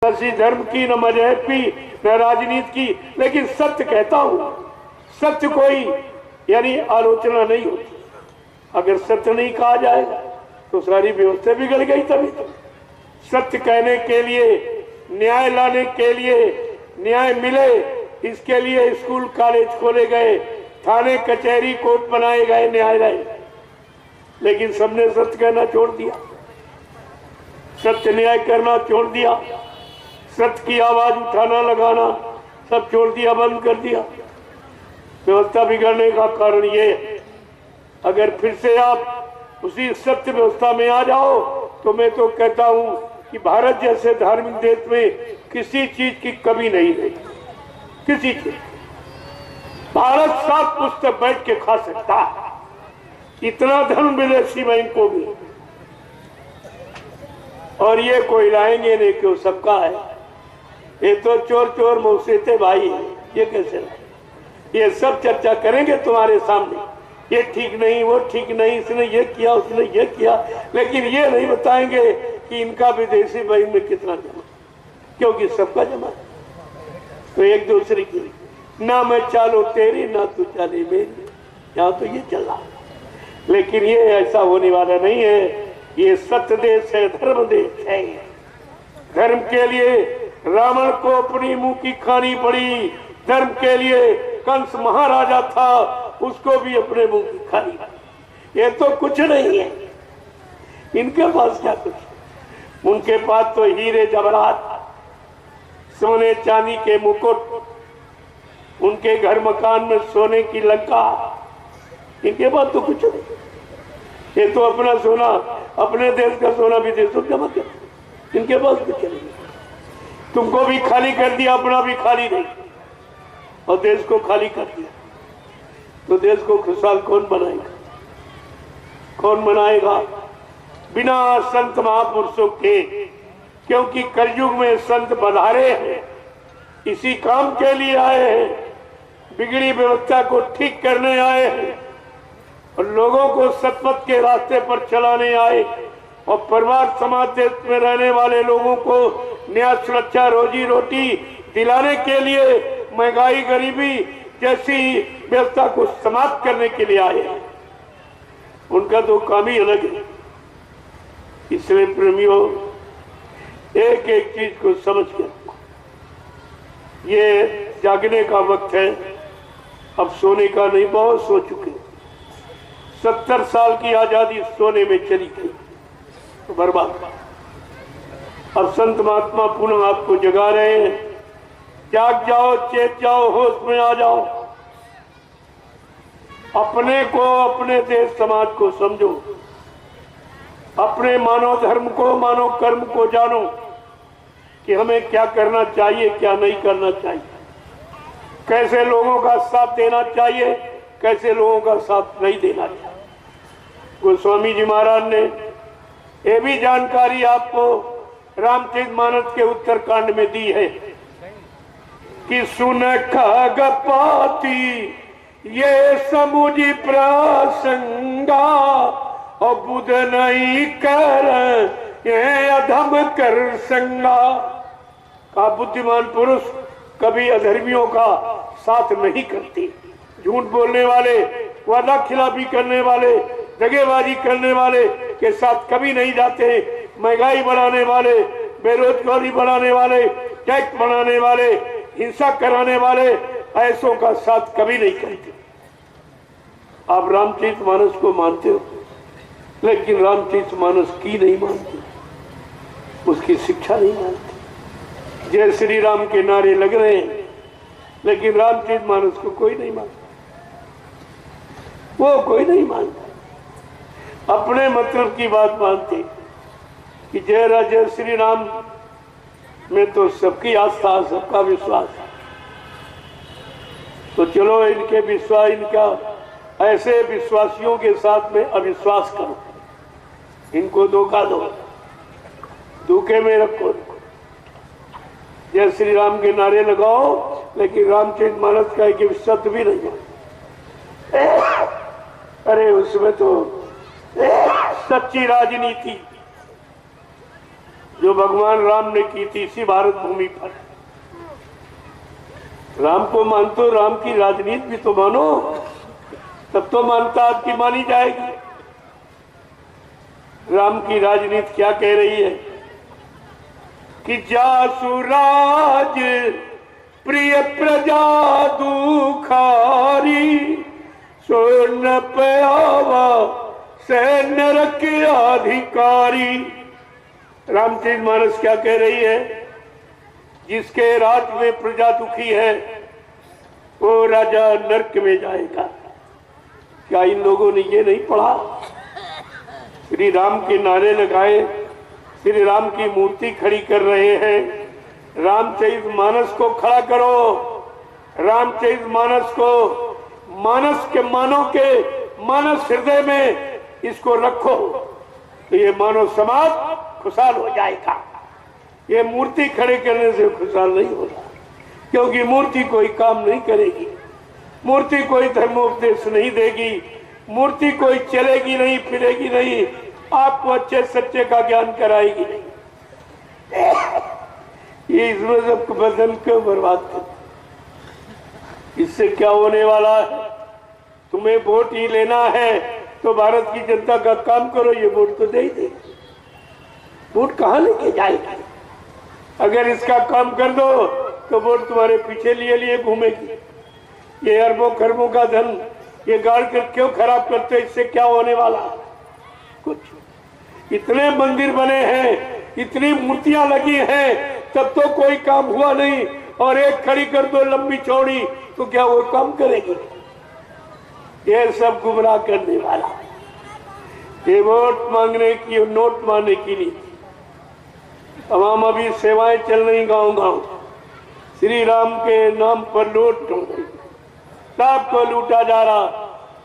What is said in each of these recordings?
किसी धर्म की, न मजहब की, न राजनीति की, लेकिन सत्य कहता हूं। सत्य कोई यानी आलोचना नहीं होती। अगर सत्य नहीं कहा जाएगा तो सारी व्यवस्था बिगड़ गई। तभी तो सत्य कहने के लिए, न्याय लाने के लिए, न्याय मिले इसके लिए स्कूल कॉलेज खोले गए, थाने कचहरी कोर्ट बनाए गए, न्यायालय। लेकिन सबने सत्य कहना छोड़ दिया, सत्य न्याय करना छोड़ दिया, सत्य की आवाज उठाना लगाना सब छोड़ दिया, बंद कर दिया। व्यवस्था बिगड़ने का कारण ये है। अगर फिर से आप उसी सत्य व्यवस्था में आ जाओ तो मैं तो कहता हूं कि भारत जैसे धार्मिक देश में किसी चीज की कमी नहीं रही, किसी चीज। भारत 7 पुस्तक बैठ के खा सकता है, इतना धन विदेशी बैंकों में, और ये कोई लाएंगे नहीं क्यों, सबका है। ये तो चोर चोर मौसेते भाई है, ये कैसे लाए? ये सब चर्चा करेंगे तुम्हारे सामने, ये ठीक नहीं, वो ठीक नहीं, इसने ये किया, उसने ये किया, लेकिन ये नहीं बताएंगे कि इनका विदेशी बैंक में कितना जमा, क्योंकि सबका जमा। तो एक दूसरे की ना मैं चालू तेरी ना तू चाले मेरी, यहाँ तो ये चल रहा। लेकिन ये ऐसा होने वाला नहीं है। ये सत्य देश है, धर्म देश है। धर्म के लिए रावण को अपनी मुंह की खानी पड़ी, धर्म के लिए कंस महाराजा था, उसको भी अपने मुंह की खानी पड़ी। ये तो कुछ नहीं है इनके पास, क्या कुछ? उनके पास तो हीरे जवाहरात, सोने चांदी के मुकुट, उनके घर मकान में सोने की लंका, इनके पास तो कुछ नहीं। ये तो अपना सोना, अपने देश का सोना विदेशों जमा कर, इनके पास कुछ नहीं। तुमको भी खाली कर दिया, अपना भी खाली नहीं, और देश को खाली कर दिया। तो देश को खुशहाल कौन बनाएगा? कौन बनाएगा बिना संत महापुरुषों के? क्योंकि कलयुग में संत बधारे हैं, इसी काम के लिए आए हैं, बिगड़ी व्यवस्था को ठीक करने आए हैं, और लोगों को सतपथ के रास्ते पर चलाने आए, और परिवार समाज देश में रहने वाले लोगों को न्याय, सुरक्षा, रोजी रोटी दिलाने के लिए, महंगाई, गरीबी जैसी व्यवस्था को समाप्त करने के लिए आए हैं। उनका तो काम ही अलग है। इसलिए प्रेमियों, एक एक चीज को समझ कर, ये जागने का वक्त है, अब सोने का नहीं। बहुत सो चुके, 70 साल की आजादी सोने में चली गई, तो बर्बाद। अब संत महात्मा पुनः आपको जगा रहे हैं। जाग जाओ, चेत जाओ, होश में आ जाओ, अपने को, अपने देश समाज को समझो, अपने मानव धर्म को, मानव कर्म को जानो कि हमें क्या करना चाहिए, क्या नहीं करना चाहिए, कैसे लोगों का साथ देना चाहिए, कैसे लोगों का साथ नहीं देना चाहिए। गोस्वामी जी महाराज ने ये भी जानकारी आपको रामचरितमानस के उत्तरकांड में दी है कि सुन खगपाती ये समुझी प्रसंगा, और बुध नहीं कर ये अधम कर संगा। का बुद्धिमान पुरुष कभी अधर्मियों का साथ नहीं करते, झूठ बोलने वाले, वादा खिलाफी करने वाले, दगेबाजी करने वाले के साथ कभी नहीं जाते। महंगाई बढ़ाने वाले, बेरोजगारी बढ़ाने वाले, टैक्स बढ़ाने वाले, हिंसा कराने वाले, ऐसों का साथ कभी नहीं करते। आप रामचरितमानस को मानते हो, लेकिन रामचरितमानस की नहीं मानते, उसकी शिक्षा नहीं मानते। जय श्री राम के नारे लग रहे हैं, लेकिन रामचरितमानस को कोई नहीं मानता, वो कोई नहीं मानता। अपने मतलब की बात मानते कि जय श्री राम में तो सबकी आस्था, सबका विश्वास है। तो चलो इनके विश्वास, इनका ऐसे विश्वासियों के साथ में अविश्वास करो, इनको धोखा दो, धोखे में रखो। जय श्री राम के नारे लगाओ, लेकिन रामचरितमानस का एक शब्द भी नहीं है। अरे उसमें तो सच्ची राजनीति, जो भगवान राम ने की थी इसी भारत भूमि पर। राम को मानते, राम की राजनीति भी तो मानो, तब तो मानता आपकी मानी जाएगी। राम की राजनीति क्या कह रही है कि जासुराज प्रिय प्रजा दुखारी, सोन पयावा से नरक अधिकारी। रामचरितमानस क्या कह रही है? जिसके राज में प्रजा दुखी है वो राजा नरक में जाएगा। क्या इन लोगों ने ये नहीं पढ़ा? श्री राम के नारे लगाए, श्री राम की मूर्ति खड़ी कर रहे हैं। रामचरितमानस को खड़ा करो, रामचरितमानस को मानस के मानव के मानस हृदय में इसको रखो तो ये मानव समाज खुशहाल हो जाएगा। ये मूर्ति खड़े करने से खुशहाल नहीं होगा, क्योंकि मूर्ति कोई काम नहीं करेगी, मूर्ति कोई धर्मोपदेश नहीं देगी, मूर्ति कोई चलेगी नहीं, फिरेगी नहीं, आपको अच्छे सच्चे का ज्ञान कराएगी नहीं। ये इसमें सबको बदन क्यों बर्बाद कर? इससे क्या होने वाला है? तुम्हें वोट ही लेना है तो भारत की जनता का काम करो, ये वोट तो दे ही दे। वोट कहाँ लेके जाएगी? अगर इसका काम कर दो तो वोट तुम्हारे पीछे लिए लिए घूमेगी। ये अरबों खरबों का धन ये गाड़ कर क्यों खराब करते? इससे क्या होने वाला? कुछ। इतने मंदिर बने हैं, इतनी मूर्तियां लगी हैं, तब तो कोई काम हुआ नहीं। और एक खड़ी कर दो लंबी चौड़ी तो क्या वो काम करेगी? ये सब गुमराह करने वाला, ये वोट मांगने की, नोट मारने की नहीं। तमाम अभी सेवाएं चल रही गांव गांव, श्री राम के नाम पर लूट, सबको लूटा जा रहा।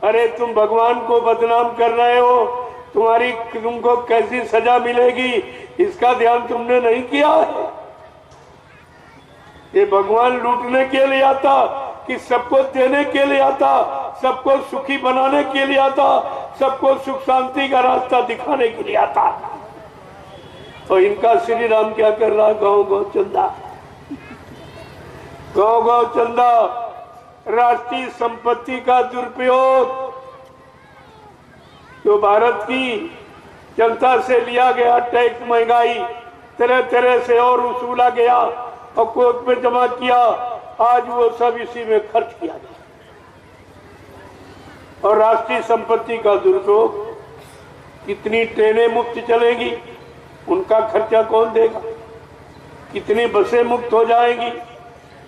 अरे तुम भगवान को बदनाम कर रहे हो, तुमको कैसी सजा मिलेगी इसका ध्यान तुमने नहीं किया है। ये भगवान लूटने के लिए आता कि सबको देने के लिए आता, सबको सुखी बनाने के लिए आता, सबको सुख शांति का रास्ता दिखाने के लिए आता। तो इनका श्री राम क्या कर रहा? गांव गांव चंदा, गांव गांव चंदा, राष्ट्रीय संपत्ति का दुरुपयोग जो भारत की जनता से लिया गया टैक्स, महंगाई तरह तरह से और वसूला गया और कोर्ट में जमा किया, आज वो सब इसी में खर्च किया जाए। और राष्ट्रीय संपत्ति का दुरुपयोग, कितनी ट्रेनें मुफ्त चलेंगी उनका खर्चा कौन देगा? कितनी बसें मुफ्त हो जाएंगी,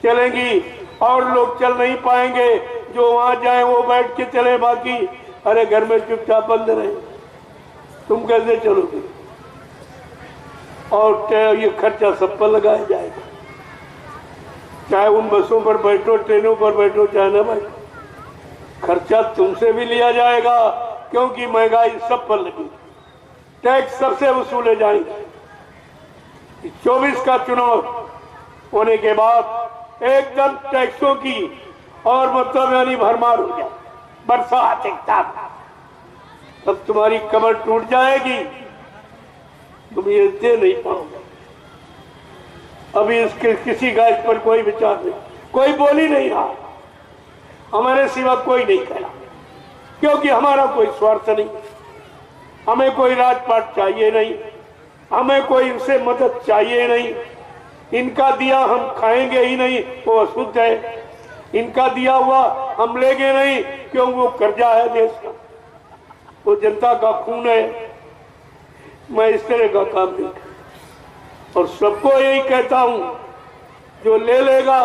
चलेंगी, और लोग चल नहीं पाएंगे, जो वहां जाए वो बैठ के चले, बाकी अरे घर में चुपचाप बंद रहे। तुम कैसे चलोगे? और ये खर्चा सब पर लगाया जाएगा, चाहे उन बसों पर बैठो, ट्रेनों पर बैठो, चाहे न बैठो, खर्चा तुमसे भी लिया जाएगा, क्योंकि महंगाई सब पर लगी, टैक्स सबसे वसूले जाएंगे। 24 का चुनाव होने के बाद एकदम टैक्सों की और मतलब यानी भरमार हो जाए, बरसात एकदम, तब तुम्हारी कमर टूट जाएगी, तुम ये दे नहीं पाओगे। अभी इसके किसी का इस पर कोई विचार नहीं, कोई बोल ही नहीं रहा, हमारे सिवा कोई नहीं कह रहा, क्योंकि हमारा कोई स्वार्थ नहीं, हमें कोई राजपाट चाहिए नहीं, हमें कोई इनसे मदद चाहिए नहीं, इनका दिया हम खाएंगे ही नहीं, वो अशुद्ध है, इनका दिया हुआ हम लेंगे नहीं, क्यों वो कर्जा है देश का, वो जनता का खून है। मैं इस तरह का काम नहीं करता और सबको यही कहता हूं, जो ले लेगा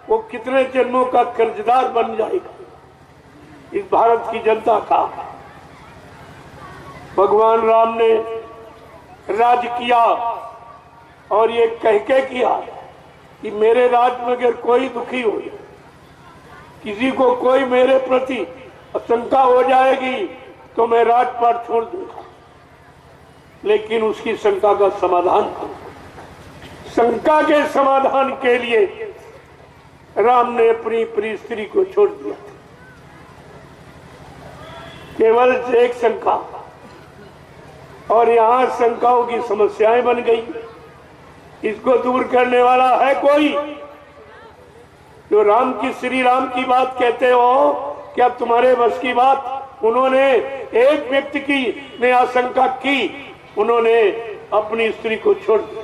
वो कितने जन्मों का कर्जदार बन जाएगा इस भारत की जनता का। भगवान राम ने राज किया और ये कह के किया कि मेरे राज में अगर कोई दुखी हो, किसी को कोई मेरे प्रति आशंका हो जाएगी तो मैं राजपाट छोड़ दूंगा, लेकिन उसकी शंका का समाधान करूंगा। शंका के समाधान के लिए राम ने अपनी प्रिय स्त्री को छोड़ दिया, केवल एक शंका, और यहां शंकाओं की समस्याएं बन गई। इसको दूर करने वाला है कोई? जो राम की, श्री राम की बात कहते हो, क्या तुम्हारे बस की बात? उन्होंने, एक व्यक्ति की ने आशंका की, उन्होंने अपनी स्त्री को छोड़ दिया।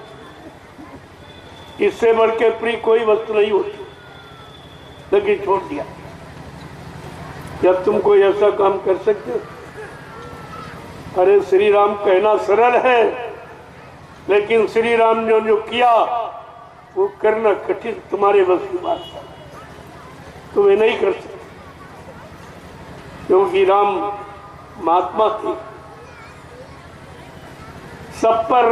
इससे बढ़ के प्रिय कोई वस्तु नहीं होती, लेकिन छोड़ दिया। जब तुम कोई ऐसा काम कर सकते हो? अरे श्री राम कहना सरल है, लेकिन श्री राम ने जो किया वो करना कठिन, तुम्हारे बस की बात है, तुम्हें नहीं कर सकते। क्योंकि राम महात्मा थे, सब पर